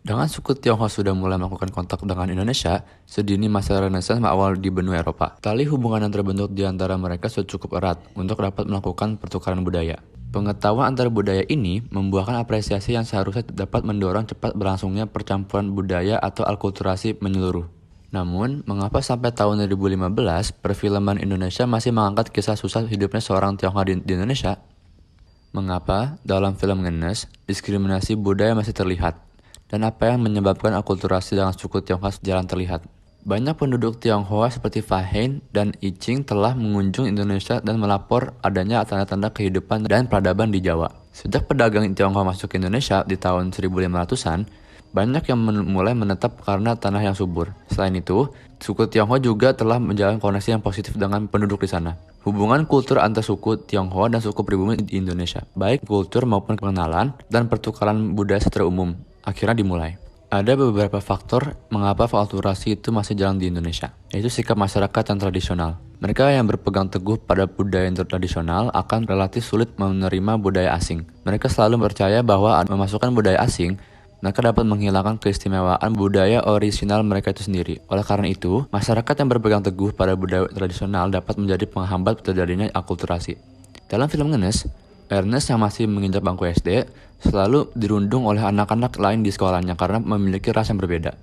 Dengan suku Tionghoa sudah mulai melakukan kontak dengan Indonesia, sedini masa Renaissance awal di benua Eropa. Tali hubungan yang terbentuk di antara mereka sudah cukup erat untuk dapat melakukan pertukaran budaya. Pengetahuan antar budaya ini membuahkan apresiasi yang seharusnya dapat mendorong cepat berlangsungnya percampuran budaya atau alkulturasi menyeluruh. Namun, mengapa sampai tahun 2015, perfilman Indonesia masih mengangkat kisah susah hidupnya seorang Tionghoa di Indonesia? Mengapa, dalam film Ngenes, diskriminasi budaya masih terlihat? Dan apa yang menyebabkan akulturasi dengan suku Tionghoa jarang terlihat? Banyak penduduk Tionghoa seperti Fahen dan Iching telah mengunjung Indonesia dan melapor adanya tanda-tanda kehidupan dan peradaban di Jawa. Sejak pedagang Tionghoa masuk ke Indonesia di tahun 1500-an, banyak yang mulai menetap karena tanah yang subur. Selain itu, suku Tionghoa juga telah menjalin koneksi yang positif dengan penduduk di sana. Hubungan kultur antar suku Tionghoa dan suku pribumi di Indonesia, baik kultur maupun pengenalan dan pertukaran budaya secara umum, akhirnya dimulai. Ada beberapa faktor mengapa akulturasi itu masih jalan di Indonesia, yaitu sikap masyarakat yang tradisional. Mereka yang berpegang teguh pada budaya yang tradisional akan relatif sulit menerima budaya asing. Mereka selalu percaya bahwa memasukkan budaya asing, mereka dapat menghilangkan keistimewaan budaya orisinal mereka itu sendiri. Oleh karena itu, masyarakat yang berpegang teguh pada budaya tradisional dapat menjadi penghambat terjadinya akulturasi. Dalam film Ngenes, Ernest yang masih menginjak bangku SD selalu dirundung oleh anak-anak lain di sekolahnya karena memiliki ras yang berbeda.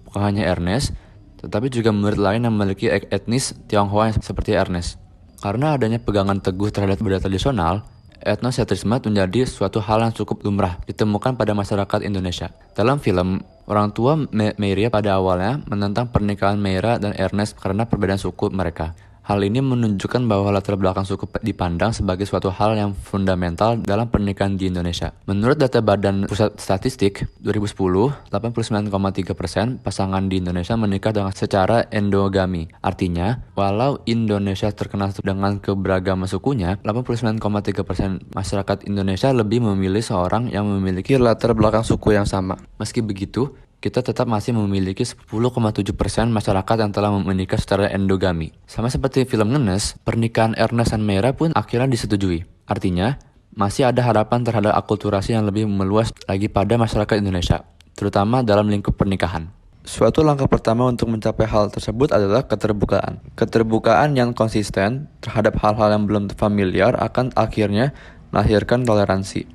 Bukan hanya Ernest, tetapi juga murid lain yang memiliki etnis Tionghoa seperti Ernest. Karena adanya pegangan teguh terhadap budaya tradisional, etnosentrisme menjadi suatu hal yang cukup lumrah ditemukan pada masyarakat Indonesia. Dalam film, orang tua Meira pada awalnya menentang pernikahan Meira dan Ernest karena perbedaan suku mereka. Hal ini menunjukkan bahwa latar belakang suku dipandang sebagai suatu hal yang fundamental dalam pernikahan di Indonesia. Menurut data Badan Pusat Statistik, 2010, 89,3% pasangan di Indonesia menikah dengan secara endogami. Artinya, walau Indonesia terkenal dengan keberagaman sukunya, 89,3% masyarakat Indonesia lebih memilih seorang yang memiliki latar belakang suku yang sama. Meski begitu, kita tetap masih memiliki 10,7% masyarakat yang telah menikah secara endogami. Sama seperti film Ngenes, pernikahan Ernest dan Meira pun akhirnya disetujui. Artinya, masih ada harapan terhadap akulturasi yang lebih meluas lagi pada masyarakat Indonesia, terutama dalam lingkup pernikahan. Suatu langkah pertama untuk mencapai hal tersebut adalah keterbukaan. Keterbukaan yang konsisten terhadap hal-hal yang belum familiar akan akhirnya melahirkan toleransi.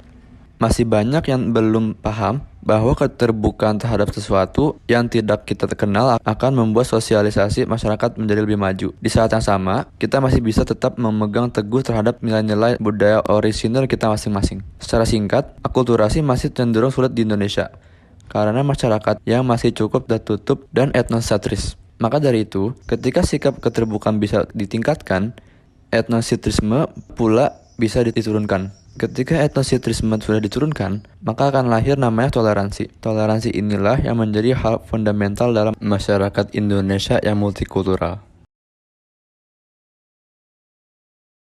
Masih banyak yang belum paham bahwa keterbukaan terhadap sesuatu yang tidak kita kenal akan membuat sosialisasi masyarakat menjadi lebih maju. Di saat yang sama, kita masih bisa tetap memegang teguh terhadap nilai-nilai budaya orisinal kita masing-masing. Secara singkat, akulturasi masih cenderung sulit di Indonesia karena masyarakat yang masih cukup tertutup dan etnosentris. Maka dari itu, ketika sikap keterbukaan bisa ditingkatkan, etnosentrisme pula bisa diturunkan. Ketika etnosentrisme sudah diturunkan, maka akan lahir namanya toleransi. Toleransi inilah yang menjadi hal fundamental dalam masyarakat Indonesia yang multikultural.